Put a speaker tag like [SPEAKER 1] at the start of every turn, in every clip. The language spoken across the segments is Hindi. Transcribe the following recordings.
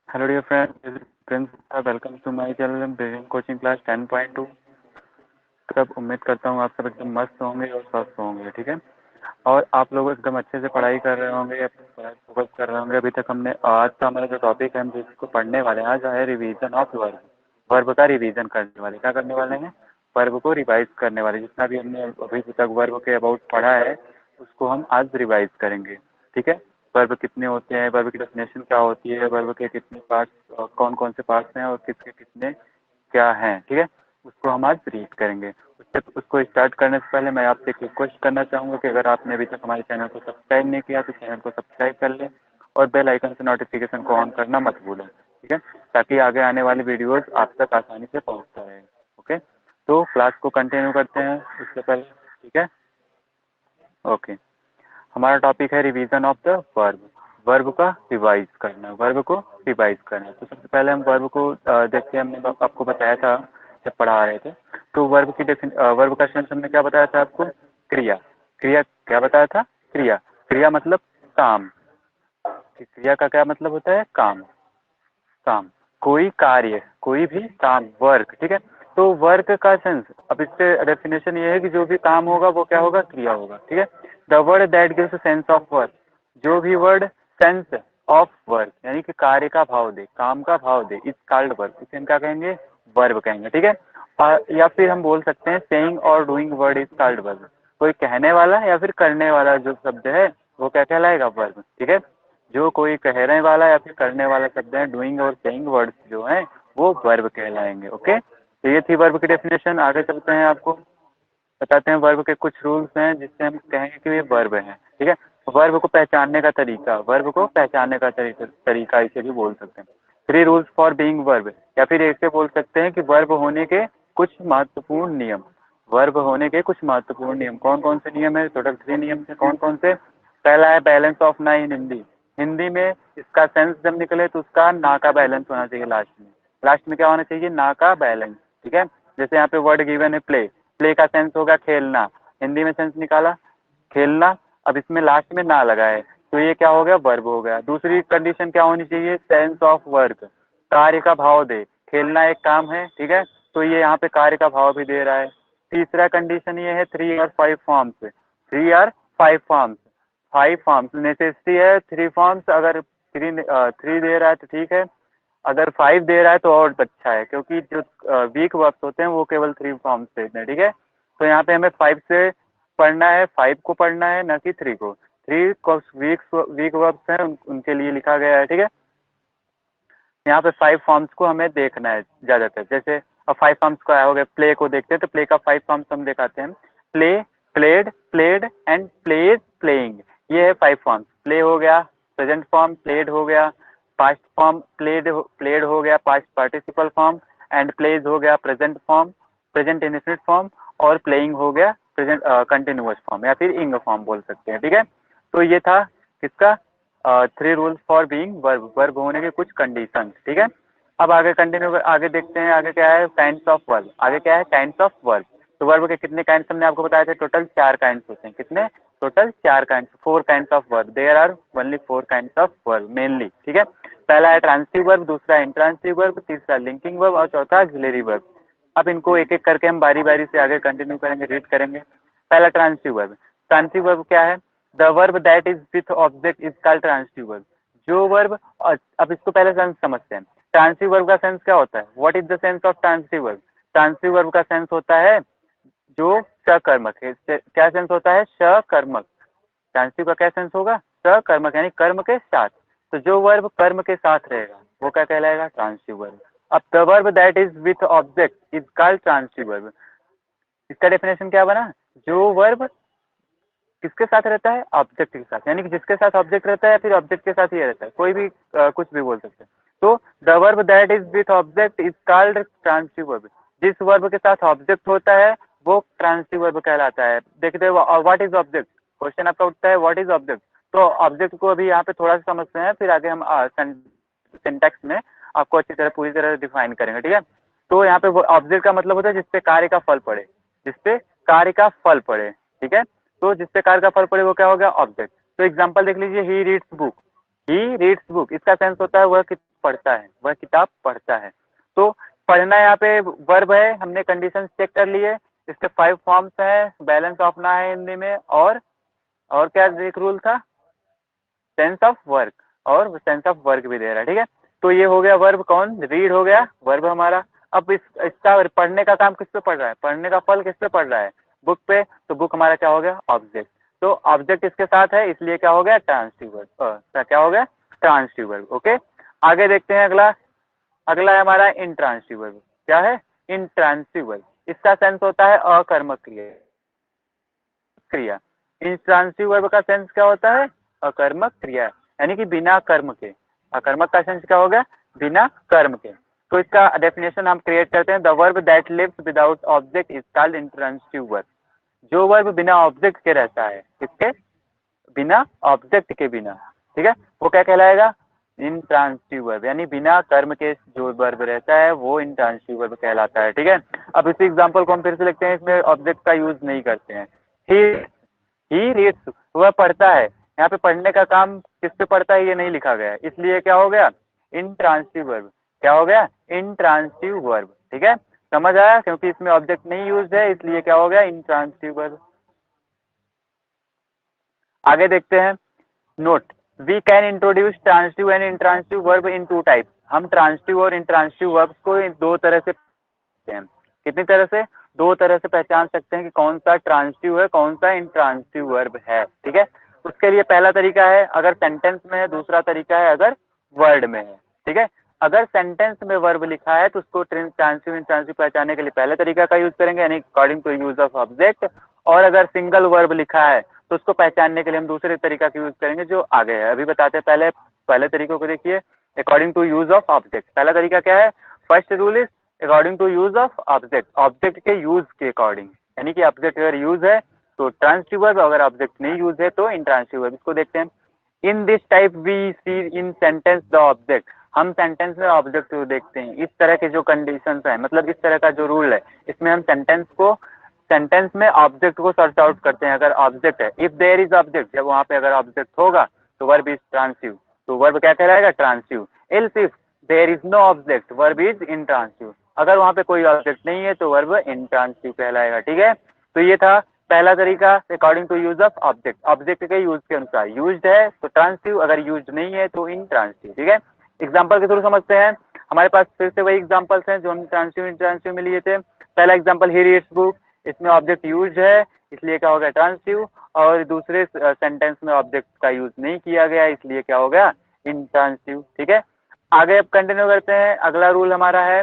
[SPEAKER 1] Hello dear friend, this is Prince. Welcome to my channel brain coaching class 10.2। सब उम्मीद करता हूँ आप सब एकदम मस्त होंगे और स्वस्थ होंगे, ठीक है। और आप लोग एकदम अच्छे से पढ़ाई कर रहे होंगे, अपनी पढ़ाई फोकस कर रहे होंगे। अभी तक हमने आज का हमारा जो टॉपिक है हम जिसको पढ़ने वाले हैं आज है रिवीजन ऑफ वर्ब। वर्ब का रिवीजन करने वाले, क्या करने वाले हैं? वर्ब को रिवाइज करने वाले। जितना भी हमने अभी तक वर्ब के अबाउट पढ़ा है उसको हम आज रिवाइज करेंगे, ठीक है। वर्ब कितने होते हैं, वर्ब की डेफिनेशन क्या होती है, वर्ब के कितने पार्ट्स, कौन कौन से पार्ट्स हैं और किसके कितने क्या हैं, ठीक है। उसको हम आज रीड करेंगे। उसको स्टार्ट करने से पहले मैं आपसे एक रिक्वेस्ट करना चाहूँगा कि अगर आपने अभी तक हमारे चैनल को सब्सक्राइब नहीं किया तो चैनल को सब्सक्राइब कर लें और बेल आइकन से नोटिफिकेशन को ऑन करना मत भूलें, ठीक है, ताकि आगे आने वाली वीडियोस आप तक आसानी से पहुँचता रहे। ओके, तो क्लास को कंटिन्यू करते हैं उससे पहले, ठीक है। ओके, हमारा टॉपिक है revision of the verb. Verb का रिवाइज करना, वर्ब को रिवाइज करना। तो सबसे पहले हम वर्ब को देखते हैं। हमने आपको बताया था जब पढ़ा रहे थे, तो वर्ब की वर्ब का सेंस हमने क्या बताया था आपको? क्रिया। क्रिया क्या बताया था? क्रिया। क्रिया मतलब काम। क्रिया का क्या मतलब होता है? काम। काम, कोई कार्य, कोई भी काम, वर्क, ठीक है। तो वर्क का सेंस, अब इससे डेफिनेशन ये है कि जो भी काम होगा वो क्या होगा? क्रिया होगा, ठीक है। The word that gives sense of work, जो भी वर्ड सेंस ऑफ वर्क यानी कि कार्य का भाव दे, काम का भाव दे, इज कॉल्ड वर्क। इसे हम क्या कहेंगे? वर्ब कहेंगे, ठीक है। या फिर हम बोल सकते हैं सेइंग और doing word is called verb. कोई कहने वाला या फिर करने वाला जो शब्द है वो क्या कहलाएगा? वर्ब, ठीक है। जो कोई कहने वाला या फिर करने वाला शब्द है, डूइंग और सेइंग वर्ड्स जो हैं वो वर्ब कहलाएंगे। ओके, तो ये थी वर्ब की डेफिनेशन। आगे चलते हैं, आपको बताते हैं वर्ब के कुछ रूल्स हैं जिससे हम कहेंगे कि ये वर्ब है, ठीक है। वर्ब को पहचानने का तरीका, वर्ब को पहचानने का तरीका इसे भी बोल सकते हैं। 3 रूल्स फॉर बीइंग वर्ब, या फिर ऐसे बोल सकते हैं कि वर्ब होने के कुछ महत्वपूर्ण नियम। वर्ब होने के कुछ महत्वपूर्ण नियम, कौन कौन से नियम है? टोटल 3 नियम है। कौन कौन से? पहला है बैलेंस ऑफ ना इन हिंदी। हिंदी में इसका सेंस जब निकले तो उसका ना का बैलेंस होना चाहिए लास्ट में। लास्ट में क्या होना चाहिए? ना का बैलेंस, ठीक है। जैसे यहाँ पे वर्ड गिवन है प्ले, प्ले का सेंस होगा खेलना। हिंदी में सेंस निकाला खेलना, अब इसमें लास्ट में ना लगा है तो ये क्या हो गया? वर्ब हो गया। दूसरी कंडीशन क्या होनी चाहिए? सेंस ऑफ वर्क, कार्य का भाव दे। खेलना एक काम है, ठीक है, तो ये यहाँ पे कार्य का भाव भी दे रहा है। तीसरा कंडीशन ये है 3 और 5 फॉर्म्स। 3 और 5 फॉर्म्स, 5 फॉर्म्स नेसेसिटी है। 3 फॉर्म्स, अगर 3 दे रहा है तो ठीक है, अगर 5 दे रहा है तो और अच्छा है, क्योंकि जो वीक वर्ब्स होते हैं वो केवल 3 फॉर्म्स देते हैं, ठीक है। तो यहाँ पे हमें 5 से पढ़ना है, 5 को पढ़ना है, न कि 3 को। 3 को वीक वर्ब्स हैं उनके लिए लिखा गया है, ठीक है। यहाँ पे 5 फॉर्म्स को हमें देखना है ज्यादातर। जैसे अब 5 फॉर्म्स का हो गया, प्ले को देखते हैं तो प्ले का 5 फॉर्म्स हम दिखाते हैं। Play, played, played and plays, playing, ये है 5 फॉर्म्स। प्ले हो गया प्रेजेंट फॉर्म, प्लेड हो गया पास्ट फॉर्म, प्लेड हो गया past participle form, and plays हो गया present form, present indefinite form, और प्लेइंग हो गया प्रेजेंट कंटिन्यूअस फॉर्म या फिर इंग फॉर्म बोल सकते हैं, ठीक है। तो ये था किसका? 3 rules for being verb, verb होने के कुछ कंडीशन, ठीक है। अब आगे कंटिन्यू आगे देखते हैं, आगे क्या है? Kinds of verb. आगे क्या है? Kinds of verb. तो वर्ब के कितने काइंड्स हमने आपको बताए थे? टोटल 4 काइंड्स होते हैं। कितने? Total 4 kinds, 4 kinds of verb. There are only 4 kinds of verb mainly, ठीक है। पहला है ट्रांसिटिव वर्ब, दूसरा इंट्रांसिटिव वर्ब, तीसरा लिंकिंग वर्ब और चौथा ऑक्सिलरी वर्ब। अब इनको एक एक करके हम बारी बारी से आगे कंटिन्यू करेंगे, रीड करेंगे। पहला ट्रांसिटिव वर्ब। ट्रांसिटिव वर्ब क्या है? The verb that is with object is called transitive verb. जो वर्ब, अब इसको पहले सेंस समझते हैं। ट्रांसिटिव वर्ब का सेंस क्या होता है? What is the sense of transitive verb? Transitive verb का सेंस होता है जो सकर्मक है। क्या सेंस होता है? सकर्मक। ट्रांसिटिव का क्या सेंस होगा? सकर्मक, यानी कर्म के साथ। तो जो वर्ब कर्म के साथ रहेगा वो क्या कहलाएगा? Transitive verb. अब the verb that is with object is called transitive verb. इसका डेफिनेशन क्या बना? जो वर्ब किसके साथ रहता है? ऑब्जेक्ट के साथ, यानी कि जिसके साथ ऑब्जेक्ट रहता है या फिर ऑब्जेक्ट के साथ ही रहता है, कोई भी कुछ भी बोल सकते हैं। तो the verb that is with object is called transitive verb. जिस वर्ब के साथ ऑब्जेक्ट होता है वो ट्रांसिटिव वर्ब कहलाता है। देखते हैं व्हाट इज ऑब्जेक्ट, क्वेश्चन आपका उठता है व्हाट इज ऑब्जेक्ट। तो ऑब्जेक्ट को अभी यहाँ पे थोड़ा सा समझते हैं, फिर आगे हम सिंटैक्स में आपको अच्छी तरह पूरी तरह डिफाइन करेंगे, ठीक है। तो यहाँ पे ऑब्जेक्ट का मतलब होता है जिसपे कार्य का फल पड़े, जिसपे कार्य का फल पड़े, ठीक है। तो जिससे कार्य का फल पड़े वो क्या हो गया? ऑब्जेक्ट। तो एग्जांपल देख लीजिए, he reads book. He reads book, इसका सेंस होता है वह पढ़ता है, वह किताब पढ़ता है। तो पढ़ना यहाँ पे वर्ब है, हमने कंडीशन चेक कर लिए। इसके 5 फॉर्म्स हैं, बैलेंस ऑफना है हिंदी में, और क्या एक रूल था, सेंस ऑफ वर्क, और सेंस ऑफ वर्क भी दे रहा है, ठीक है। तो ये हो गया वर्ब, कौन रीड हो गया वर्ब हमारा। अब इसका पढ़ने का काम किस पे पड़ रहा है, पढ़ने का फल किस पे पड़ रहा है, बुक पे। तो बुक हमारा क्या हो गया, ऑब्जेक्ट। तो ऑब्जेक्ट इसके साथ है, इसलिए क्या हो गया, ट्रांसिटिव वर्ब। क्या हो गया, ट्रांसिटिव वर्ब। ओके, आगे देखते हैं अगला। अगला है हमारा इंट्रांसिटिव वर्ब। क्या है, इंट्रांसिटिव वर्ब। इसका सेंस होता है अकर्मक क्रिया। क्रिया इंट्रांसिटिव वर्ब का सेंस क्या होता है, अकर्मक क्रिया, यानी कि बिना कर्म के। अकर्मक का सेंस क्या होगा, बिना कर्म के। तो इसका डेफिनेशन हम क्रिएट करते हैं, the verb that lives without object is called intransitive verb. जो वर्ब बिना ऑब्जेक्ट के रहता है, किसके बिना, ऑब्जेक्ट के बिना, ठीक है, वो क्या कहलाएगा, इंट्रांसिटिव वर्ब, यानी बिना कर्म के जो वर्ब रहता है वो इंट्रांसिटिव वर्ब कहलाता है, ठीक है। अब इसी एग्जांपल को हम फिर से लिखते हैं, इसमें ऑब्जेक्ट का यूज नहीं करते हैं। ही रीड्स, वह पढ़ता है। यहाँ पे पढ़ने का काम किस पे पढ़ता है ये नहीं लिखा गया है, इसलिए क्या हो गया, इंट्रांसिटिव वर्ब। क्या हो गया, इंट्रांसिटिव वर्ब, ठीक है। समझ आया, क्योंकि इसमें ऑब्जेक्ट नहीं यूज है, इसलिए क्या हो गया, इंट्रांसिटिव वर्ब। आगे देखते हैं, note, we can introduce transitive and intransitive verb in 2 types. हम ट्रांसिटिव और इंट्रांसिटिव वर्ब को इन 2 तरह से हैं। कितनी तरह से, 2 तरह से पहचान सकते हैं कि कौन सा ट्रांसिटिव है, कौन सा इंट्रांसिटिव वर्ब है, ठीक है। उसके लिए पहला तरीका है अगर सेंटेंस में है, दूसरा तरीका है अगर वर्ड में है, ठीक है। अगर सेंटेंस में वर्ब लिखा है तो उसको ट्रांसिटिव इंट्रांसिटिव पहचानने के लिए पहले तरीका का यूज करेंगे, यानी according to use of object. और अगर सिंगल वर्ब लिखा है तो उसको पहचानने के लिए हम दूसरे तरीका का यूज करेंगे जो आगे है, अभी बताते हैं। पहले तरीकों को देखिए, according to use of object. पहला तरीका क्या है, first rule is according to use of object, object के यूज के अकॉर्डिंग, यानी कि ऑब्जेक्ट अगर यूज है तो ट्रांसिटिव वर्ब, अगर ऑब्जेक्ट नहीं यूज है तो इंट्रांसिटिव वर्ब। इसको देखते हैं, in this type we see in sentence the object. हम सेंटेंस में ऑब्जेक्ट को देखते हैं, इस तरह के जो कंडीशंस है, मतलब इस तरह का जो रूल है, इसमें हम सेंटेंस में ऑब्जेक्ट को सर्च आउट करते हैं। अगर ऑब्जेक्ट है, इफ देयर इज ऑब्जेक्ट, जब वहां पे अगर ऑब्जेक्ट होगा तो वर्ब इज ट्रांसिटिव, तो वर्ब क्या कहलाएगा, transitive. Else if there is no object, verb is intransitive. अगर वहां पे कोई ऑब्जेक्ट नहीं है तो वर्ब इंट्रांसिटिव कहलाएगा, ठीक है। तो ये था पहला तरीका, according to use of object, object के यूज के अनुसार, यूज्ड है तो ट्रांसिटिव, अगर यूज्ड नहीं है तो इंट्रांसिटिव, ठीक है। एग्जाम्पल के थ्रू समझते हैं, हमारे पास फिर से वही एग्जाम्पल्स हैं जो हम ट्रांसिटिव इंट्रांसिटिव में लिए थे। पहला एग्जाम्पल, ही रीड्स बुक, इसमें ऑब्जेक्ट यूज है इसलिए क्या हो गया, ट्रांसिटिव। और दूसरे सेंटेंस में ऑब्जेक्ट का यूज नहीं किया गया इसलिए क्या हो गया, इंट्रांसिटिव, ठीक है। आगे अब कंटिन्यू करते हैं, अगला रूल हमारा है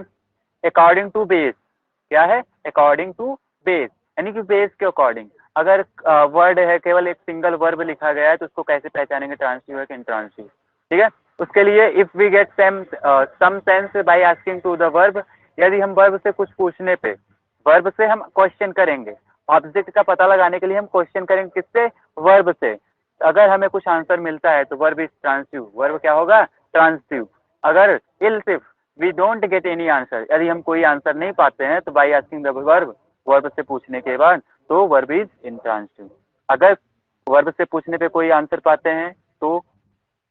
[SPEAKER 1] अकॉर्डिंग टू बेस। क्या है, अकॉर्डिंग टू बेस, यानी कि बेस के अकॉर्डिंग। अगर वर्ड है, केवल एक सिंगल वर्ब लिखा गया है तो उसको कैसे पहचानेंगे, ट्रांसिटिव है कि इंट्रांसिटिव, ठीक है। उसके लिए if we get some sense by asking to the verb, यदि हम वर्ब से कुछ पूछने पे, वर्ब से हम क्वेश्चन करेंगे, ऑब्जेक्ट का पता लगाने के लिए हम क्वेश्चन करेंगे किससे, वर्ब से। अगर हमें कुछ आंसर मिलता है तो वर्ब इज ट्रांसिटिव, वर्ब क्या होगा, ट्रांसिटिव। अगर else if we don't get any answer, यदि हम कोई आंसर नहीं पाते हैं तो by asking the verb, verb से पूछने के बाद, तो वर्ब इज इंट्रांसिटिव। अगर वर्ब से पूछने पे कोई आंसर पाते हैं तो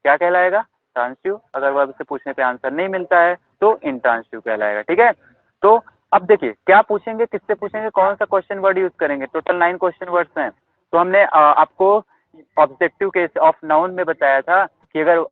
[SPEAKER 1] क्या कहलाएगा, ट्रांसिटिव। अगर वर्ब से पूछने पे आंसर नहीं मिलता है तो इंट्रांसिटिव कहलाएगा, ठीक है। तो अब देखिए क्या पूछेंगे, किससे पूछेंगे, कौन सा क्वेश्चन वर्ड यूज करेंगे। टोटल 9 क्वेश्चन वर्ड्स हैं। तो हमने आपको ऑब्जेक्टिव केस ऑफ नाउन में बताया था कि अगर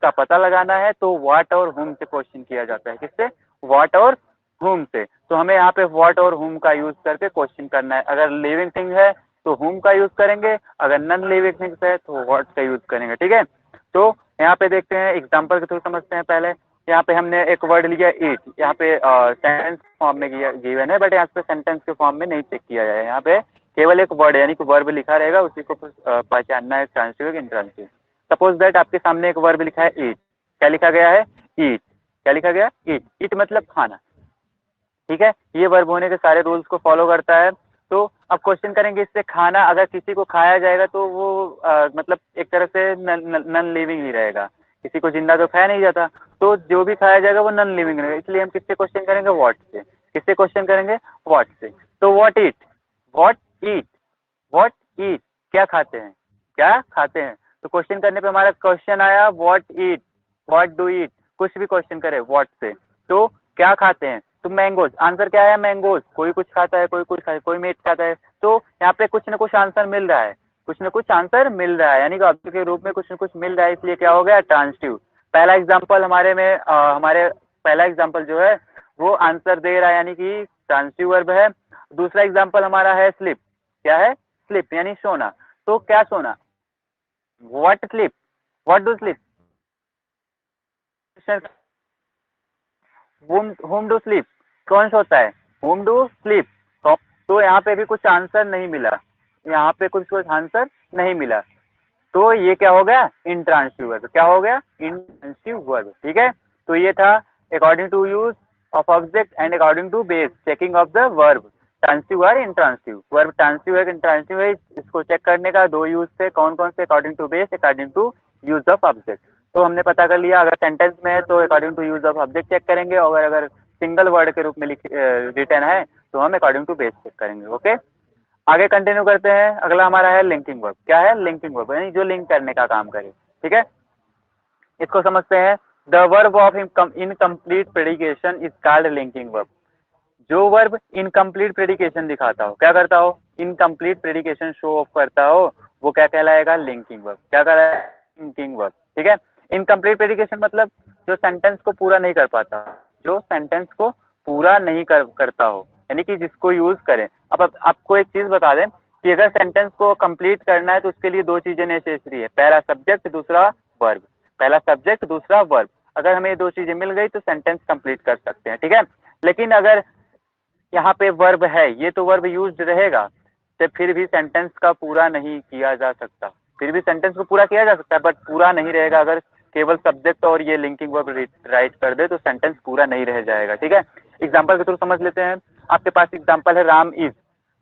[SPEAKER 1] का पता लगाना है तो व्हाट और हुम से क्वेश्चन किया जाता है, किससे, व्हाट और हुम से। तो हमें यहाँ पे व्हाट और हुम का यूज करके क्वेश्चन करना है। अगर लिविंग थिंग है तो हुम का यूज करेंगे, अगर नॉन लिविंग थिंग्स है तो व्हाट का यूज करेंगे, ठीक है। तो यहाँ पे देखते हैं, एग्जाम्पल के थ्रू समझते हैं। पहले यहाँ पे हमने एक वर्ड लिया ईट, यहाँ पे सेंटेंस फॉर्म में गिवन है, बट यहाँ पे सेंटेंस के फॉर्म में नहीं चेक किया जाए, यहाँ पे केवल एक वर्ड यानी कि वर्ब लिखा रहेगा, उसी को पहचानना है, ट्रांसिटिव या इंट्रांसिटिव। सपोज दैट आपके सामने एक वर्ब लिखा है ईट, क्या लिखा गया है, ईट, क्या लिखा गया, ईट, ईट मतलब खाना, ठीक है। ये वर्ब होने के सारे रूल्स को फॉलो करता है। तो अब क्वेश्चन करेंगे इससे, खाना अगर किसी को खाया जाएगा तो वो मतलब एक तरह से नॉन लिविंग ही रहेगा, किसी को जिंदा तो खाया नहीं जाता, तो जो भी खाया जाएगा वो नॉन लिविंग रहेगा, इसलिए हम किससे क्वेश्चन करेंगे, व्हाट से। किससे क्वेश्चन करेंगे, व्हाट से। तो what eat, what eat, what eat, क्या खाते हैं, क्या खाते हैं। तो क्वेश्चन करने पे हमारा क्वेश्चन आया व्हाट ईट, व्हाट डू ईट, कुछ भी क्वेश्चन करे व्हाट से, तो क्या खाते हैं, तो मैंगोज, आंसर क्या है मैंगोज। कोई कुछ खाता है, कोई कुछ खाता है, कोई मीट खाता है, तो यहाँ पे कुछ ना कुछ आंसर मिल रहा है, कुछ ना कुछ आंसर मिल रहा है, यानी कि ऑब्जेक्ट के रूप में कुछ ना कुछ मिल रहा है, इसलिए क्या हो गया ट्रांसिटिव। पहला एग्जाम्पल हमारे में हमारे पहला एग्जाम्पल जो है वो आंसर दे रहा है, यानी कि ट्रांसिटिव वर्ब है। दूसरा एग्जाम्पल हमारा है स्लिप, क्या है स्लिप यानी सोना। तो क्या सोना, what slip, what do slip, home do sleep, कौन सोता है, होम डू स्लीप। तो यहाँ पे भी कुछ आंसर नहीं मिला, यहाँ पे कुछ कुछ आंसर नहीं मिला, तो ये क्या हो गया इंट्रांसिटिव वर्ब, क्या हो गया इंट्रांसिटिव वर्ब, ठीक है। तो ये था according to use of object and according to base checking of the verb, transitive और इंट्रांसिटिव वर्ब, ट्रांसिटिव है इंट्रांसिटिव है, इसको चेक करने का दो यूज थे, कौन कौन से, according to base according to use of object. तो हमने पता कर लिया, अगर सेंटेंस में है तो according to use of object check करेंगे, और अगर सिंगल वर्ड के रूप में रिटर्न है तो हम अकॉर्डिंग टू बेस चेक करेंगे। ओके, आगे कंटिन्यू करते हैं। अगला हमारा है लिंकिंग वर्ब, क्या है लिंकिंग वर्ब, यानी जो लिंक करने का काम करे, ठीक है। इसको समझते हैं। The verb of incomplete predication is called linking verb. जो वर्ब इनकम्प्लीट प्रेडिकेशन दिखाता हो, क्या करता हो, इनकम्प्लीट प्रेडिकेशन शो ऑफ करता हो, वो क्या कहलाएगा लिंकिंग वर्ब, क्या कहलाएगा लिंकिंग वर्ब, ठीक है। इनकम्प्लीट प्रेडिकेशन मतलब जो सेंटेंस को पूरा नहीं कर पाता, जो सेंटेंस को पूरा नहीं करता हो, यानी कि जिसको यूज करें। अब आपको एक चीज बता दें कि अगर सेंटेंस को कंप्लीट करना है तो उसके लिए दो चीजें नेसेसरी है, पहला सब्जेक्ट दूसरा वर्ब, पहला सब्जेक्ट दूसरा वर्ब। अगर हमें ये दो चीजें मिल गई तो सेंटेंस कंप्लीट कर सकते हैं, ठीक है। लेकिन अगर यहाँ पे वर्ब है, ये तो वर्ब यूज्ड रहेगा, तो फिर भी सेंटेंस का पूरा नहीं किया जा सकता, फिर भी सेंटेंस को पूरा किया जा सकता है बट पूरा नहीं रहेगा। अगर केवल सब्जेक्ट और ये लिंकिंग वर्ब राइट कर दे तो सेंटेंस पूरा नहीं रह जाएगा, ठीक है। एग्जांपल के थ्रू समझ लेते हैं। आपके पास एग्जांपल है राम इज,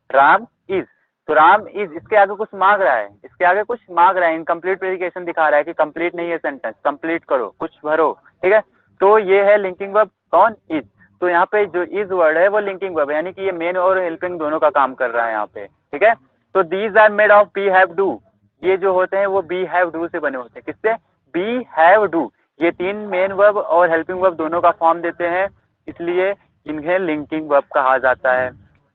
[SPEAKER 1] राम इज, तो राम इज इसके आगे कुछ मांग रहा है, इसके आगे कुछ मांग रहा है, इनकम्प्लीट प्रेडिकेशन दिखा रहा है कि कंप्लीट नहीं है सेंटेंस, कंप्लीट करो, कुछ भरो, ठीक है। तो ये है लिंकिंग वर्ब कौन इज। तो यहाँ पे जो इज वर्ड है वो लिंकिंग वर्ब है, यानी कि ये मेन और हेल्पिंग दोनों का काम कर रहा है यहाँ पे, ठीक है। तो these are made of be have do, ये जो होते हैं वो बी हैव डू से बने होते हैं, किससे, बी हैव डू। ये तीन मेन वर्ब और हेल्पिंग वर्ब दोनों का फॉर्म देते हैं, इसलिए इन्हें लिंकिंग वर्ब कहा जाता है।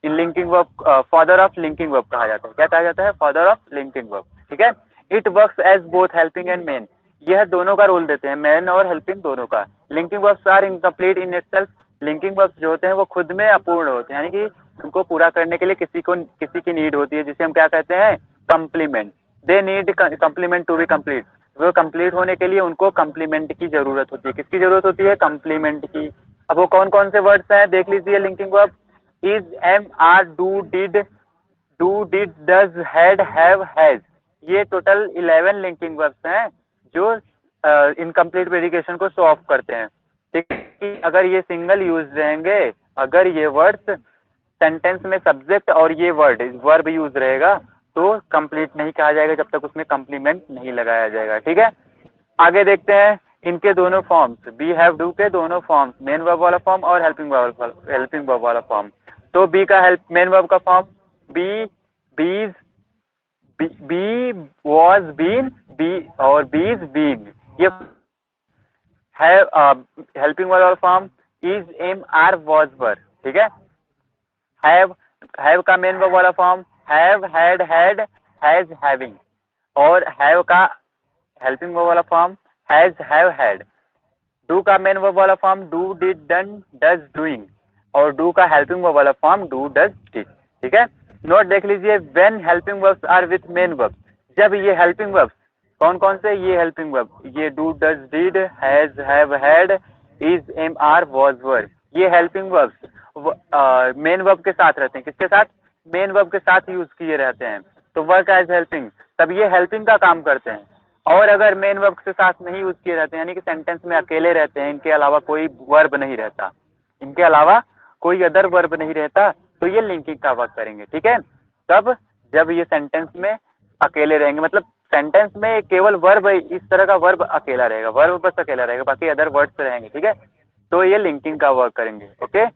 [SPEAKER 1] इन linking verb father of linking verb कहा जाता है, क्या कहा जाता है, फादर ऑफ लिंकिंग वर्ब, ठीक है। It works as both helping and main, यह दोनों का रोल देते हैं, मेन और हेल्पिंग दोनों का। Linking verbs are incomplete in itself, linking verbs जो होते हैं वो खुद में अपूर्ण होते हैं, यानी कि उनको पूरा करने के लिए किसी की नीड होती है, जिसे हम क्या कहते हैं complement. They need complement to be complete, वो कंप्लीट होने के लिए उनको कम्प्लीमेंट की जरूरत होती है, किसकी जरूरत होती है, कम्प्लीमेंट की। अब वो कौन कौन से वर्ड्स हैं देख लीजिए linking verb, is, am, are, do did does, had, have, has, ये टोटल 11 लिंकिंग वर्ब्स हैं जो इनकम्प्लीट प्रेडिकेशन को शो ऑफ करते हैं, ठीक है। कि अगर ये सिंगल यूज रहेंगे, अगर ये वर्ड्स सेंटेंस में सब्जेक्ट और ये वर्ब यूज रहेगा तो कंप्लीट नहीं कहा जाएगा जब तक उसमें कम्प्लीमेंट नहीं लगाया जाएगा, ठीक है। आगे देखते हैं इनके दोनों फॉर्म्स, बी हैव डू के दोनों फॉर्म्स, मेन वर्ब वाला फॉर्म और हेल्पिंग वर्ब वाला फॉर्म। तो बी का हेल्प मेन वर्ब का फॉर्म बी, बीज, बी वॉज बीन, बी और बीज बीन। ये हैव हेल्पिंग वर्ब वाला form is, am, are, was, were, ठीक है। हैव का मेन वर्ब वाला form have, had, had, has, having, और हैव का हेल्पिंग वर्ब वाला form has, have, had. Do का मेन वर्ब वाला form do, did, done, does, doing, और डू का हेल्पिंग वर्ब वाला फॉर्म डू, डज, डिड, ठीक है। नोट देख लीजिए, when helping verbs are with main verb, जब ये हेल्पिंग वर्ब्स कौन कौन से, ये हेल्पिंग वर्ब, ये do, does, did, has, have, had, is, am, are, was, were, ये हेल्पिंग वर्ब्स मेन वर्ब के साथ रहते हैं, किसके साथ, मेन वर्ब के साथ यूज किए रहते हैं, तो वर्क एज हेल्पिंग, तब ये हेल्पिंग का काम करते हैं। और अगर मेन वर्ब के साथ नहीं यूज किए रहते हैं, यानी कि सेंटेंस में अकेले रहते हैं, इनके अलावा कोई वर्ब नहीं रहता, इनके अलावा कोई अदर वर्ब नहीं रहता, तो ये लिंकिंग का वर्क करेंगे, ठीक है। तब जब ये सेंटेंस में अकेले रहेंगे, मतलब सेंटेंस में केवल वर्ब, इस तरह का वर्ब अकेला रहेगा, वर्ब बस अकेला रहेगा, बाकी अदर वर्ड्स रहेंगे, ठीक है। तो ये लिंकिंग का वर्क करेंगे, ओके।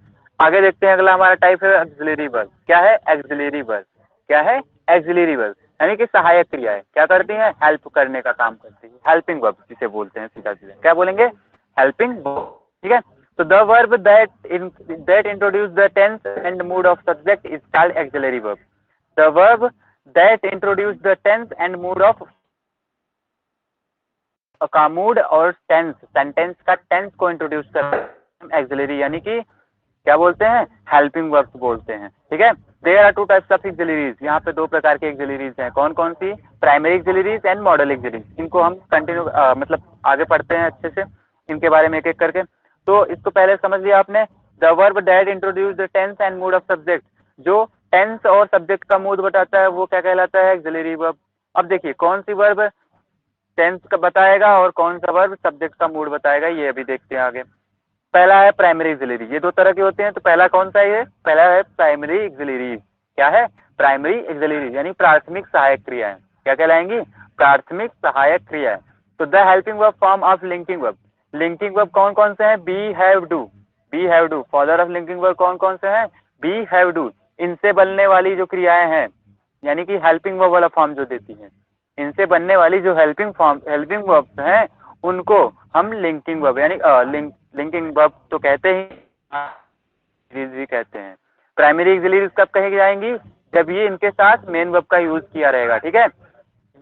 [SPEAKER 1] आगे देखते हैं, अगला हमारा टाइप है एक्सिलरी वर्ब, क्या है एक्सिलरी वर्ब, क्या है एक्सिलरी वर्ब, यानी कि सहायक क्रिया है, क्या करती है, हेल्प करने का काम करती है, हेल्पिंग वर्ब जिसे बोलते हैं, सीधा सीधा क्या बोलेंगे, हेल्पिंग, ठीक है। तो the verb that introduce the tense and mood of subject is called auxiliary verb. The verb that introduce the tense and mood of का मूड और टेंस, सेंटेंस का टेंस को इंट्रोड्यूस कर एक्सिलरी यानी कि क्या बोलते हैं, हेल्पिंग वर्ब्स बोलते हैं, ठीक है। There are two types of auxiliaries, यहाँ पे दो प्रकार के एक्सिलरीज हैं, कौन कौन सी, primary auxiliaries and modal auxiliaries. इनको हम कंटिन्यू मतलब आगे पढ़ते हैं अच्छे से इनके बारे में एक एक करके। तो इसको पहले समझ लिया आपने, the verb that introduce the tense and mood of subject, जो टेंस और सब्जेक्ट का मूड बताता है वो क्या कहलाता है, एक्सिलरी वर्ब। अब देखिए कौन सी वर्ब टेंस का बताएगा और कौन सा वर्ब सब्जेक्ट का मूड बताएगा, ये अभी देखते हैं आगे। पहला है प्राइमरी एक्सिलरी, ये दो तरह के होते हैं, तो पहला कौन सा है, पहला है प्राइमरी एक्सिलरी। क्या है, प्राइमरी एक्सिलरी यानी प्राथमिक सहायक क्रियाएं, क्या कहलाएंगी, प्राथमिक सहायक क्रियाएं। तो the helping verb form of linking verb, linking verb कौन कौन से हैं, be have do, be have do, father of linking verb कौन कौन से हैं, बी हैव डू। इनसे बनने वाली जो क्रियाएं हैं यानी कि हेल्पिंग वर्ब वाला फॉर्म जो देती है, इनसे बनने वाली जो हेल्पिंग वर्ब्स हैं उनको हम लिंकिंग वर्ब यानी लिंकिंग वर्ब तो कहते ही भी कहते हैं। प्राइमरी एक्सिलरीज कब कही जाएंगी, जब ये इनके साथ मेन वर्ब का यूज किया रहेगा, ठीक है।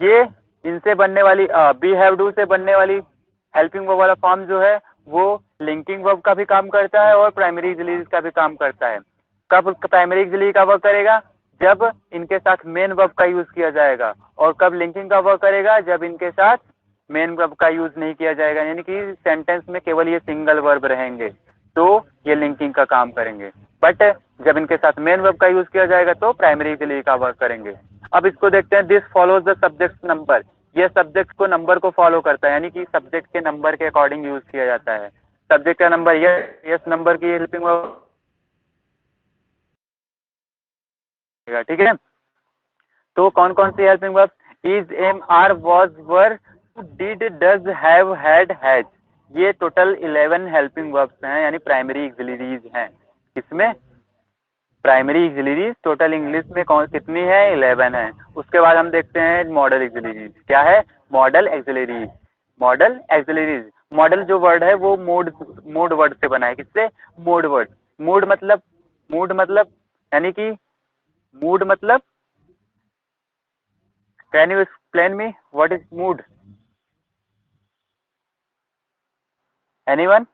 [SPEAKER 1] ये इनसे बनने वाली बी हैव डू से बनने वाली हेल्पिंग वर्ब वाला फॉर्म जो है वो लिंकिंग वर्ब का भी काम करता है और प्राइमरी एक्सिलरीज का भी काम करता है। कब प्राइमरी एक्सिलरी का वर्क करेगा, जब इनके साथ मेन वर्ब का यूज किया जाएगा, और कब लिंकिंग का वर्क करेगा, जब इनके साथ मेन वर्ब का यूज नहीं किया जाएगा, यानी कि सेंटेंस में केवल ये सिंगल वर्ब रहेंगे तो ये लिंकिंग का काम करेंगे, बट जब इनके साथ मेन वर्ब का यूज किया जाएगा तो प्राइमरी एक्सिलरी का वर्क करेंगे। अब इसको देखते हैं, this follows the subject number, ये सब्जेक्ट को नंबर को फॉलो करता है, यानी कि सब्जेक्ट के नंबर के अकॉर्डिंग यूज किया जाता है। सब्जेक्ट का नंबर यस नंबर की हेल्पिंग वर्ब, ठीक है। तो कौन कौन सी helping verb, is, am, are, was, were, did, does, have, had, has, ये टोटल 11 हेल्पिंग वर्ब्स हैं यानी प्राइमरी एक्सिलरीज हैं। इसमें प्राइमरी एक्सिलरीज टोटल इंग्लिश में कौन कितनी है, 11 है। उसके बाद हम देखते हैं मॉडल एक्सिलरीज, क्या है, model auxiliaries. Model auxiliaries, model जो वर्ड है वो मूड वर्ड से बना है, किससे, मूड वर्ड। मूड मतलब यानी कि मूड मतलब, can you explain me what is mood, anyone.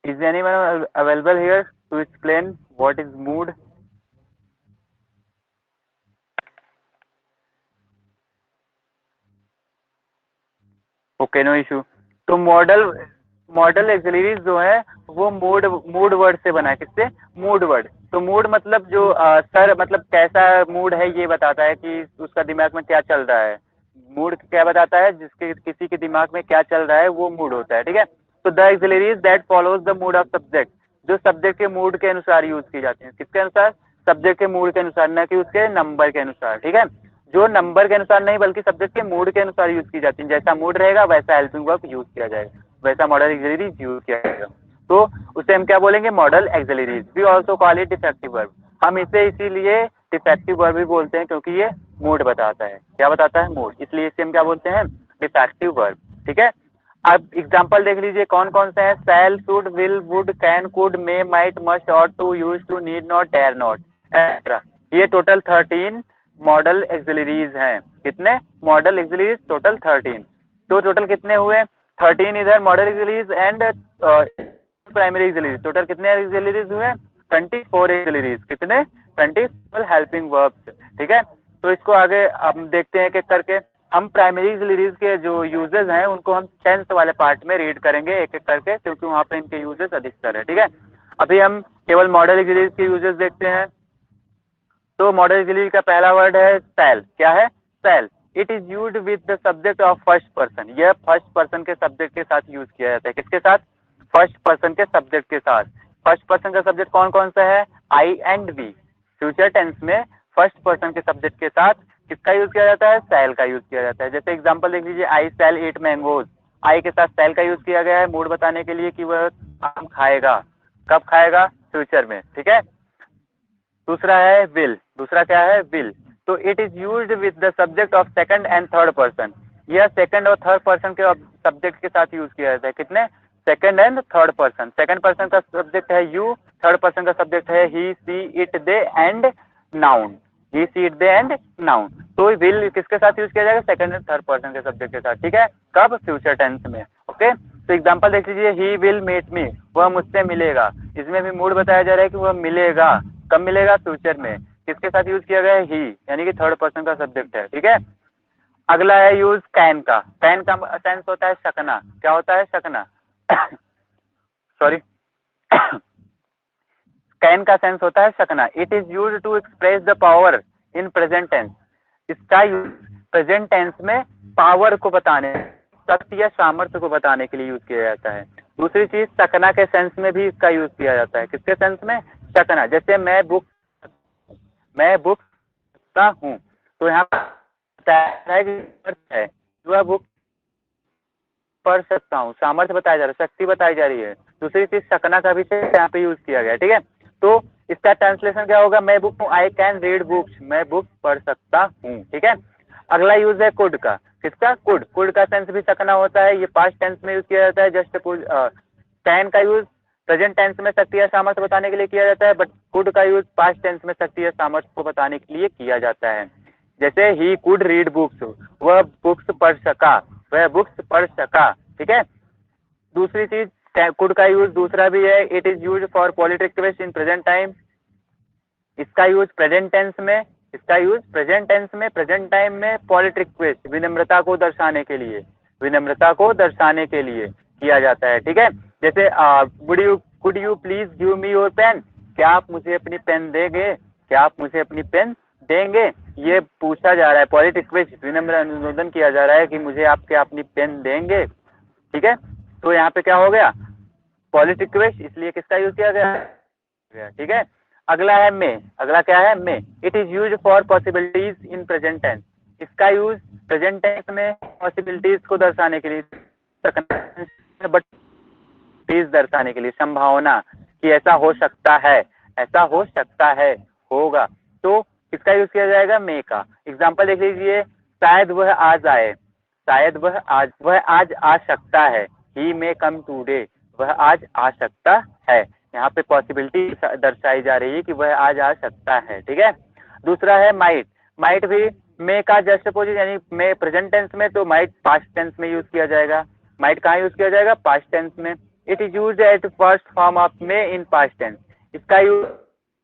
[SPEAKER 1] Is anyone available here to explain what is mood? Okay, no issue. तो मॉडल एक्सिलरीज जो है वो मूड वर्ड से बना है, किससे, मूड वर्ड। तो मूड मतलब जो सर मतलब कैसा मूड है ये बताता है कि उसका दिमाग में क्या चल रहा है। मूड क्या बताता है, जिसके किसी के दिमाग में क्या चल रहा है वो मूड होता है, ठीक है। तो the auxiliaries that follows the mood of subject, जो सब्जेक्ट के मूड के अनुसार यूज की जाती है, किसके अनुसार, सब्जेक्ट के मूड के अनुसार, न कि उसके नंबर के अनुसार, ठीक है। जो नंबर के अनुसार नहीं बल्कि सब्जेक्ट के मूड के अनुसार यूज की जाती है, जैसा मूड रहेगा वैसा हेल्पिंग वर्ब यूज किया जाएगा, वैसा मॉडल एक्सिलरीज यूज किया जाएगा। तो उसे हम क्या बोलेंगे, modal auxiliaries. We also call it defective verb, हम इसे इसीलिए डिफेक्टिव वर्ब भी बोलते हैं क्योंकि ये मूड बताता है, क्या बताता है, मूड, इसलिए इसे हम क्या बोलते हैं, डिफेक्टिव वर्ब, ठीक है। अब एग्जाम्पल देख लीजिए कौन कौन से हैं, shall, should, will, would, can, could, may, might, must, ought to, use to, need not, dare not, etcetera. ये टोटल 13 मॉडल एक्सिलरीज हैं। कितने मॉडल एक्सिलरीज, टोटल 13। तो टोटल कितने हुए, 13 इधर model auxiliaries and primary auxiliaries, total कितने एक्सिलरीज हुए, 24 एक्सिलरीज, कितने, 24 हेल्पिंग वर्ब्स, ठीक है। तो इसको आगे हम देखते हैं कि करके हम प्राइमरी एक्सिलरीज के जो यूजेस हैं उनको हम 10th वाले पार्ट में रीड करेंगे एक एक करके, क्योंकि वहाँ पे इनके यूजेस अधिकतर है, ठीक है। अभी हम केवल मॉडल एक्सिलरीज के यूजेस देखते हैं। तो मॉडल एक्सिलरी का पहला वर्ड है शैल, क्या है, shall. It is used with the subject of first person, यह फर्स्ट पर्सन के सब्जेक्ट के साथ यूज किया जाता है, किसके साथ, फर्स्ट पर्सन के सब्जेक्ट के साथ। फर्स्ट पर्सन का सब्जेक्ट कौन कौन सा है, आई एंड वी। फ्यूचर टेंस में फर्स्ट पर्सन के सब्जेक्ट के साथ किसका यूज किया जाता है, शैल का यूज किया जाता है। जैसे एग्जांपल देख लीजिए, आई शैल ईट मैंगोज, आई के साथ शैल का यूज किया गया है मूड बताने के लिए कि वह आम खाएगा, कब खाएगा, फ्यूचर में, ठीक है। दूसरा है विल, दूसरा क्या है, विल। तो it is used with the subject of second and third person, यह सेकंड और थर्ड पर्सन के सब्जेक्ट के साथ यूज किया जाता है। कितने, second and third person. Second person का सब्जेक्ट है यू, थर्ड पर्सन का सब्जेक्ट है he, she, it, they and noun, he, she, it, they and noun. तो विल किसके साथ यूज किया जाएगा, सेकंड एंड थर्ड पर्सन के सब्जेक्ट के साथ, ठीक है। कब, फ्यूचर टेंस में, ओके। तो एग्जांपल देख लीजिए, ही विल मीट मी, वह मुझसे मिलेगा। इसमें भी मूड बताया जा रहा है कि वह मिलेगा, कब मिलेगा, फ्यूचर में। किसके साथ यूज किया गया है, ही, यानी कि थर्ड पर्सन का सब्जेक्ट है, ठीक है। अगला है यूज कैन का। कैन का सेंस होता है सकना। क्या होता है, सकना सॉरी कैन का सेंस होता है सकना। It is use to express the power in present tense. इसका यूज प्रेजेंट टेंस में पावर को बताने, शक्ति या सामर्थ्य को बताने के लिए यूज किया जाता है। दूसरी चीज, सकना के सेंस में भी इसका यूज किया जाता है। किसके सेंस में, सकना। जैसे मैं बुक पढ़ता हूँ, तो यहाँ है वह बुक पढ़ सकता हूँ, सामर्थ्य बताया जा रहा है, शक्ति बताई जा रही है। दूसरी चीज, सकना का भी यहाँ पे यूज किया गया, ठीक है। तो इसका ट्रांसलेशन क्या होगा, मैं book, I can read books, मैं बुक पढ़ सकता हूँ, ठीक है। अगला यूज है कुड का। किसका, कुड। कुड का सेंस भी सकना होता है, ये पास्ट टेंस में यूज किया जाता है। जस्ट कैन का यूज प्रेजेंट टेंस में शक्ति या सामर्थ्य बताने के लिए किया जाता है, बट कुड का यूज पास्ट टेंस में शक्ति या सामर्थ्य को बताने के लिए किया जाता है। जैसे ही कुड रीड बुक्स, वह बुक्स पढ़ सका, वह बुक्स पढ़ सका, ठीक है। दूसरी चीज, कुड का यूज दूसरा भी है, it is use for polite request in present time. इसका यूज प्रेजेंट टेंस में, इसका यूज प्रेजेंट टेंस में, प्रेजेंट टाइम में पॉलिट रिक्वेस्ट, विनम्रता को दर्शाने के लिए, विनम्रता को दर्शाने के लिए किया जाता है, ठीक है। जैसे could you please give me your pen, क्या आप मुझे अपनी पेन देंगे, क्या आप मुझे अपनी पेन देंगे। ये पूछा जा रहा है, पॉलिट रिक्वेस्ट, विनम्र अनुमोदन किया जा रहा है कि मुझे आप क्या अपनी पेन देंगे, ठीक है। तो यहाँ पे क्या हो गया, पॉलिट रिक्वेस्ट, इसलिए किसका यूज किया गया, ठीक है। अगला है मे। अगला क्या है, may. It is use for possibilities in present tense. इसका यूज प्रेजेंट टेंस में पॉसिबिलिटीज को दर्शाने के लिए, बट चीज दर्शाने के लिए, संभावना कि ऐसा हो सकता है, ऐसा हो सकता है, होगा। तो किसका यूज किया जाएगा, मे का। एग्जांपल देख लीजिए, शायद वह आज आए, शायद वह आज आ सकता है, ही मे कम टूडे, वह आज आ सकता है। यहाँ पे पॉसिबिलिटी दर्शाई जा रही है कि वह आज आ सकता है, ठीक है। दूसरा है माइट। माइट भी मे का जस्ट अपोजिट, यानी मे प्रेजेंट टेंस में, तो माइट पास्ट टेंस में यूज किया जाएगा। माइट कहाँ यूज किया जाएगा, पास्ट टेंस में। It is use at first form of may in past tense. इसका यूज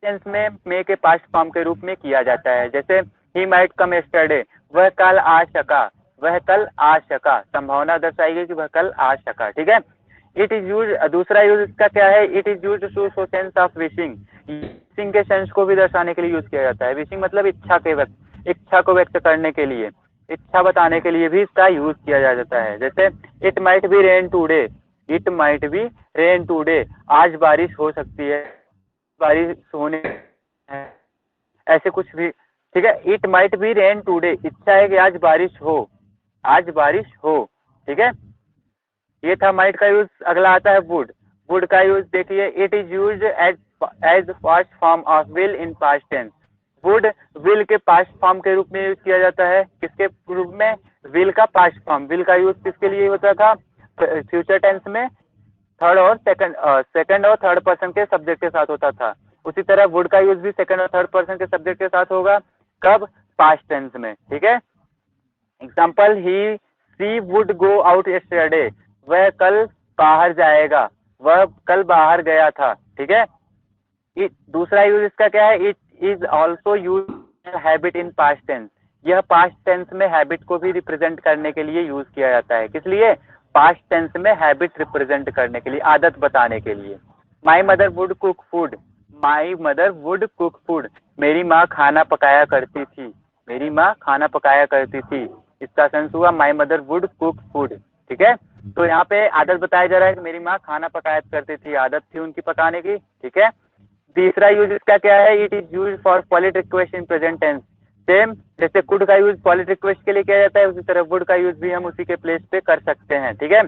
[SPEAKER 1] टेंस में मे के पास्ट फॉर्म के रूप में किया जाता है। जैसे ही माइट कम यस्टरडे, वह कल आ सका, वह कल आ सका, संभावना दर्शाई गई कि वह कल आ सका, ठीक है। इट इज यूज, दूसरा यूज इसका क्या है, it is use to show sense of wishing. Wishing के सेंस को भी दर्शाने के लिए यूज किया जाता है। विशिंग मतलब इच्छा के व्यक्त, इच्छा को व्यक्त करने के लिए, इच्छा बताने के लिए भी इसका यूज किया जाता है। जैसे it might be rain today, it might be rain today, आज बारिश हो सकती है, बारिश होने, ऐसे कुछ भी, ठीक है। It might be rain today, इच्छा है कि आज बारिश हो, आज बारिश हो, ठीक है। ये था माइट का यूज। अगला आता है वुड। वुड का यूज देखिए, it is use as past form of will in past tense. Would will के पास्ट फॉर्म के रूप में यूज किया जाता है। किसके रूप में, विल का पास्ट फॉर्म। विल का यूज किसके लिए होता था, फ्यूचर टेंस में थर्ड और सेकंड और थर्ड पर्सन के सब्जेक्ट के साथ होता था। उसी तरह वुड का यूज भी सेकंड और थर्ड पर्सन के सब्जेक्ट के साथ होगा, कब, पास्ट टेंस में, ठीक है। Example, he see would go out yesterday, वह कल बाहर जाएगा, वह कल बाहर गया था, ठीक है। दूसरा यूज इसका क्या है, it is also use habit in past tense. यह पास्ट टेंस में हैबिट को भी रिप्रेजेंट करने के लिए यूज किया जाता है। किस लिए, पास्ट टेंस में हैबिट रिप्रेजेंट करने के लिए, आदत बताने के लिए। My mother would cook food, my mother would cook food, मेरी माँ खाना पकाया करती थी, मेरी माँ खाना पकाया करती थी। इसका सेंस हुआ my mother would cook food, ठीक है। तो यहाँ पे आदत बताया जा रहा है कि मेरी माँ खाना पकाया करती थी, आदत थी उनकी पकाने की, ठीक है। तीसरा यूज इसका क्या है, it is use for polite request in present tense. Same जैसे कुड का यूज पॉलिट रिक्वेस्ट के लिए किया जाता है, उसी तरह वुड का यूज भी हम उसी के प्लेस पे कर सकते हैं, ठीक है।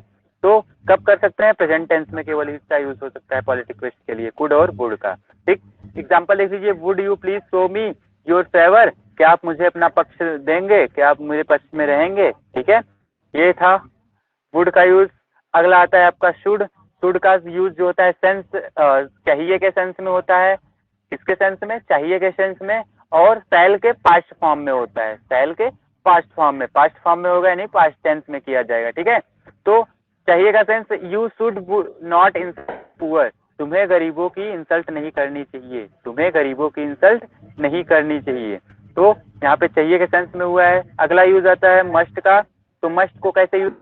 [SPEAKER 1] तो कब कर सकते हैं, प्रेजेंट टेंस में केवल इसका यूज हो सकता है पॉलिट रिक्वेस्ट के लिए, कुड और वुड का, ठीक। एग्जाम्पल देख लीजिए, would you please show me your favour, क्या आप मुझे अपना पक्ष देंगे, क्या आप मेरे पक्ष में रहेंगे, ठीक है। ये था वुड का यूज। अगला आता है आपका शुड। शुड का यूज जो होता है सेंस चाहिए के सेंस में होता है, किसके सेंस में, चाहिए के सेंस में, और शैल के पास्ट फॉर्म में होता है, शैल के पास्ट फॉर्म में, पास्ट फॉर्म में होगा यानी पास्ट टेंस में किया जाएगा, ठीक है। तो चाहिए का sense, you should not insult poor, तुम्हें गरीबों की इंसल्ट नहीं करनी चाहिए, तुम्हें गरीबों की इंसल्ट नहीं करनी चाहिए। तो यहाँ पे चाहिए के सेंस में हुआ है। अगला यूज आता है मस्ट का। तो मस्ट को कैसे use,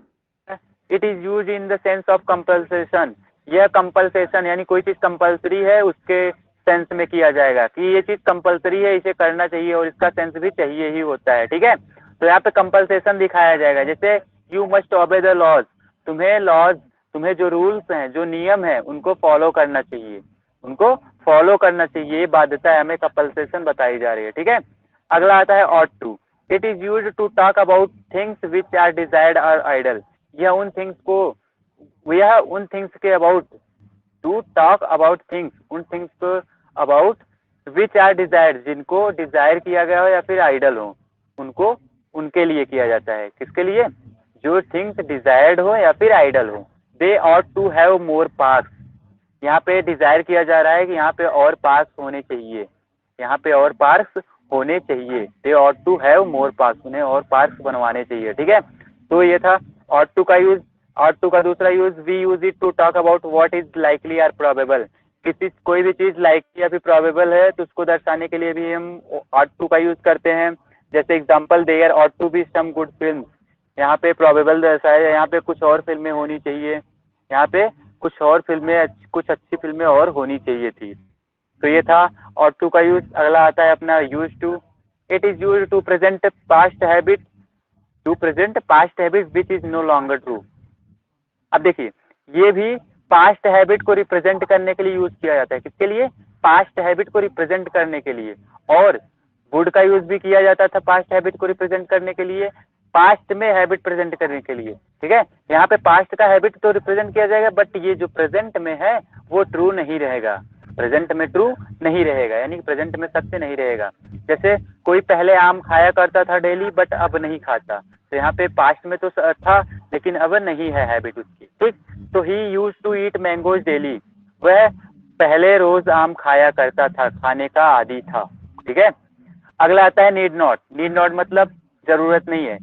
[SPEAKER 1] it is use in the sense of कंपल्सेशन, यह कंपल्सेशन यानी कोई चीज कंपल्सरी है उसके सेंस में किया जाएगा कि ये चीज कंपल्सरी है, इसे करना चाहिए, और इसका सेंस भी चाहिए ही होता है, ठीक है। तो यहाँ पे कंपल्सेशन दिखाया जाएगा, जैसे you must obey the laws, तुम्हें लॉज, तुम्हें जो रूल्स हैं, जो नियम है, उनको फॉलो करना चाहिए, उनको फॉलो करना चाहिए, ये बाध्यता है, हमें कंपल्सेशन बताई जा रही है, ठीक है। अगला आता है ought to. It is use to talk about things which are desired और आइडल, यह उन थिंग्स को, यह उन थिंग्स के about, to talk about things, उन थिंग्स को अबाउट विच आर डिजायर्ड, जिनको डिजायर किया गया हो या फिर आइडल हो, उनको, उनके लिए किया जाता है, किसके लिए, जो थिंग्स डिजायर्ड हो या फिर आइडल हो। They ought to have more parks, यहाँ पे डिजायर किया जा रहा है कि यहाँ पे और पार्क्स होने चाहिए, यहाँ पे और पार्क्स होने चाहिए, they ought to have more parks, उन्हें और पार्क्स बनवाने चाहिए, ठीक है। तो ये था ऑट टू का यूज। ऑट टू का दूसरा use, we use it to talk about what is likely are probable, किसी कोई भी चीज लाइकली या फिर प्रोबेबल है तो उसको दर्शाने के लिए भी हम ऑट टू का यूज करते हैं। जैसे example, there ought to be some good film, यहाँ पे प्रोबेबल दर्शाया, यहाँ पे कुछ और फिल्में होनी चाहिए, यहाँ पे कुछ और फिल्में, कुछ अच्छी फिल्में और होनी चाहिए थी। तो ये था ऑट टू का यूज। अगला आता है अपना use to. It is use to present past habit, to present past habit which is no longer true. अब देखिए, ये भी पास्ट हैबिट को रिप्रेजेंट करने के लिए यूज किया जाता है, किसके लिए, पास्ट हैबिट को रिप्रेजेंट करने के लिए। और वुड का यूज भी किया जाता था पास्ट हैबिट को रिप्रेजेंट करने के लिए, पास्ट में हैबिट प्रेजेंट करने के लिए, ठीक है। यहाँ पे पास्ट का हैबिट तो रिप्रेजेंट किया जाएगा, बट ये जो प्रेजेंट में है वो ट्रू नहीं रहेगा, प्रेजेंट में ट्रू नहीं रहेगा, यानी कि प्रेजेंट में सत्य नहीं रहेगा। जैसे कोई पहले आम खाया करता था डेली बट अब नहीं खाता, तो यहाँ पे पास्ट में तो था लेकिन अब नहीं है हैबिट उसकी, ठीक। तो he use to eat mangoes daily, वह पहले रोज आम खाया करता था, खाने का आदी था, ठीक है। अगला आता है नीड नॉट। नीड नॉट मतलब जरूरत नहीं है।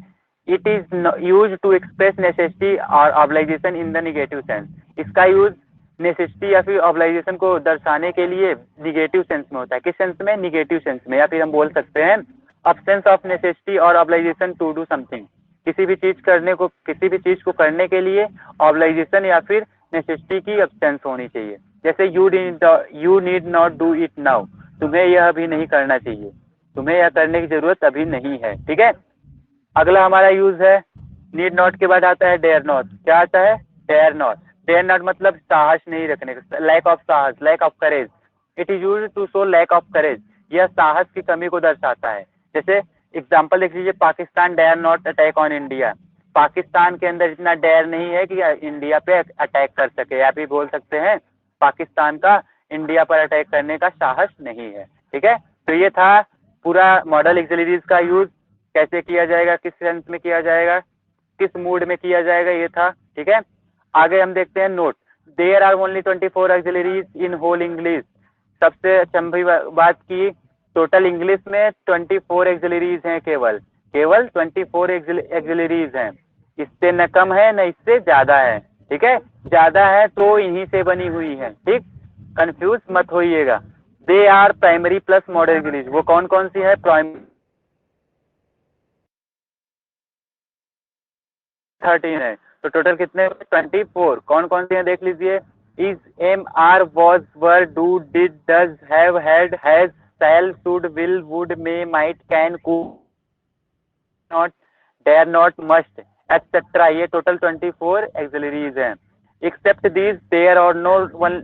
[SPEAKER 1] It is use to express necessity और obligation in the negative sense, इसका यूज नेसेसिटी या फिर ऑब्लाइजेशन को दर्शाने के लिए निगेटिव सेंस में होता है, किस सेंस में, निगेटिव सेंस में, या फिर हम बोल सकते हैं अब्सेंस ऑफ नेसेसिटी और ऑब्लाइजेशन टू डू समथिंग, किसी भी चीज करने को, किसी भी चीज को करने के लिए ऑब्लाइजेशन या फिर नेसेसिटी की अब्सेंस होनी चाहिए। जैसे you need not do it now, तुम्हें यह अभी नहीं करना चाहिए, तुम्हें यह करने की जरूरत अभी नहीं है, ठीक है। अगला हमारा यूज है नीड नॉट के बाद आता है डेयर नॉट। क्या आता है, डेयर नॉट। डेयर नॉट मतलब साहस नहीं रखने का, लैक ऑफ साहस, lack of courage. It is use to show lack of courage, यह साहस की कमी को दर्शाता है। जैसे एग्जाम्पल देख लीजिए, Pakistan dare not attack on India, Pakistan के अंदर इतना डेयर नहीं है कि इंडिया पे अटैक कर सके, या भी बोल सकते हैं पाकिस्तान का इंडिया पर अटैक करने का साहस नहीं है, ठीक है। तो ये था पूरा मॉडल एक्सिलरीज का यूज, कैसे किया जाएगा, किस सेंस में किया जाएगा, किस मूड में किया जाएगा, ये था, ठीक है। आगे हम देखते हैं note. There are only 24 auxiliaries in whole English, सबसे अचंभी बात की, टोटल इंग्लिश में 24 एक्सिलरीज हैं, केवल केवल 24 एक्सिलरीज हैं, इससे न कम है न इससे ज्यादा है, ठीक है। ज्यादा है तो इन्हीं से बनी हुई है, ठीक, कंफ्यूज मत होइएगा। They are primary plus modal auxiliaries, वो कौन कौन सी है, प्राइमरी 13 है, तो टोटल कितने, 24। कौन कौन सी हैं देख लीजिए, is, am, are, was, were, do, did, does, have, had, has, shall, should, will, would, may, might, can, could not, dare not, must एक्सेट्रा, ये टोटल 24 एक्सिलरीज हैं। एक्सेप्ट दीज देयर और no one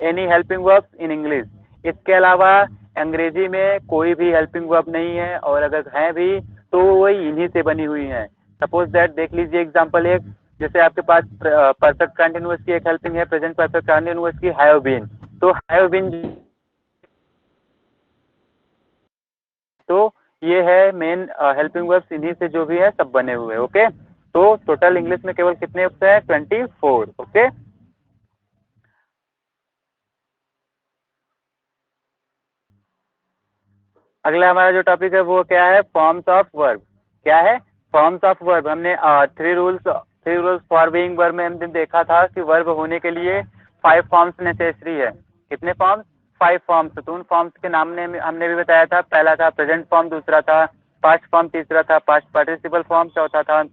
[SPEAKER 1] any helping verbs in English, इसके अलावा अंग्रेजी में कोई भी हेल्पिंग वर्ब नहीं है, और अगर हैं भी तो वही इन्हीं से बनी हुई हैं। सपोज दैट देख लीजिए एग्जांपल एक, जैसे आपके पास परफेक्ट कंटिन्यूअस की एक हेल्पिंग है, प्रेजेंट परफेक्ट कंटिन्यूअस की हैव बीन। तो हैव बीन, तो ये है मेन हेल्पिंग वर्ब्स, इन्हीं से जो भी है सब बने हुए। ओके, तो टोटल इंग्लिश में केवल कितने वर्ब्स हैं? 24। ओके, अगला हमारा जो टॉपिक है वो क्या है? Forms of verb. क्या है? Forms of verb. हमने three rules for being verb में हमने देखा था कि वर्ब होने के लिए 5 फॉर्म्स नेसेसरी है। कितने फॉर्म्स? 5 फॉर्म्स। तो उन फॉर्म्स के नाम ने हमने भी बताया था। पहला था प्रेजेंट फॉर्म, दूसरा था पास्ट फॉर्म, तीसरा था पास्ट पार्टिसिपल फॉर्म, चौथा था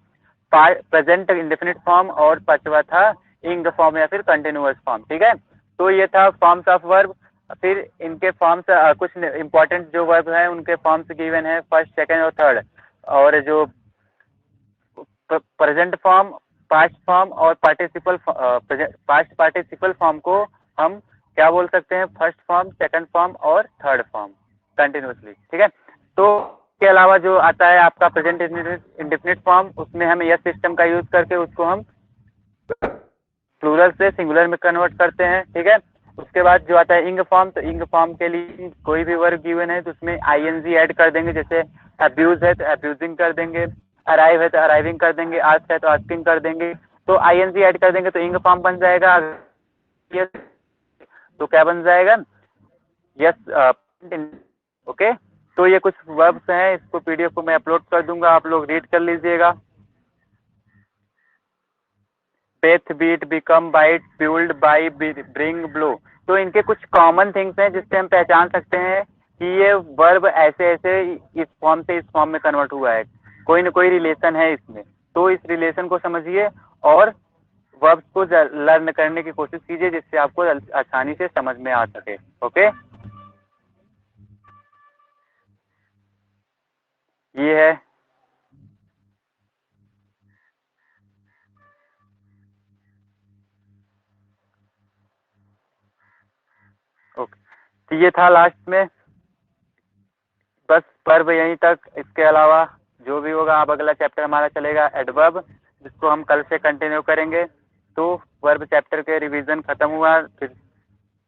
[SPEAKER 1] प्रेजेंट इंडेफिनिट फॉर्म, और पांचवा था इंग फॉर्म या फिर कंटिन्यूअस फॉर्म। ठीक है, तो ये था फॉर्म्स ऑफ वर्ब। फिर इनके फॉर्म्स कुछ इंपॉर्टेंट जो वर्ब हैं उनके फॉर्म्स गिवन है, फर्स्ट, सेकंड और थर्ड। और जो प्रेजेंट फॉर्म, पास्ट फॉर्म और पास्ट पार्टिसिपल फॉर्म को हम क्या बोल सकते हैं? फर्स्ट फॉर्म, सेकंड फॉर्म और थर्ड फॉर्म कंटिन्यूअसली। ठीक है, तो के अलावा जो आता है आपका प्रेजेंट इंडेफिनिट फॉर्म, उसमें हम यस सिस्टम का यूज करके उसको हम प्लूरल से सिंगुलर में कन्वर्ट करते हैं। ठीक है, उसके बाद जो आता है इंग फॉर्म, तो इंग फॉर्म के लिए कोई भी वर्ब गिवन है तो उसमें आईएनजी ऐड कर देंगे। जैसे अब्यूज है तो अब्यूजिंग कर देंगे, अराइव है तो अराइविंग कर देंगे, आस्क है तो आस्किंग कर देंगे। तो आईएनजी ऐड कर देंगे तो इंग फॉर्म बन जाएगा। यस, तो क्या बन जाएगा? यस। ओके, तो ये कुछ वर्ब्स हैं, इसको पीडीएफ को मैं अपलोड कर दूंगा, आप लोग रीड कर लीजिएगा। Bathe, beat, become, bite, build, buy, bring, blow. तो इनके कुछ कॉमन थिंग्स हैं जिससे हम पहचान सकते हैं कि ये वर्ब ऐसे ऐसे इस फॉर्म से इस फॉर्म में कन्वर्ट हुआ है, कोई ना कोई रिलेशन है इसमें। तो इस रिलेशन को समझिए और वर्ब्स को लर्न करने की कोशिश कीजिए, जिससे आपको आसानी से समझ में आ सके। ओके, ये है। ओके, तो ये था लास्ट में, बस वर्ब यहीं तक। इसके अलावा जो भी होगा, अब अगला चैप्टर हमारा चलेगा एडवर्ब, जिसको हम कल से कंटिन्यू करेंगे। तो वर्ब चैप्टर के रिवीजन खत्म हुआ। फिर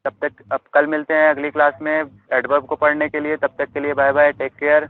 [SPEAKER 1] तब तक अब कल मिलते हैं अगली क्लास में एडवर्ब को पढ़ने के लिए। तब तक के लिए बाय बाय, टेक केयर।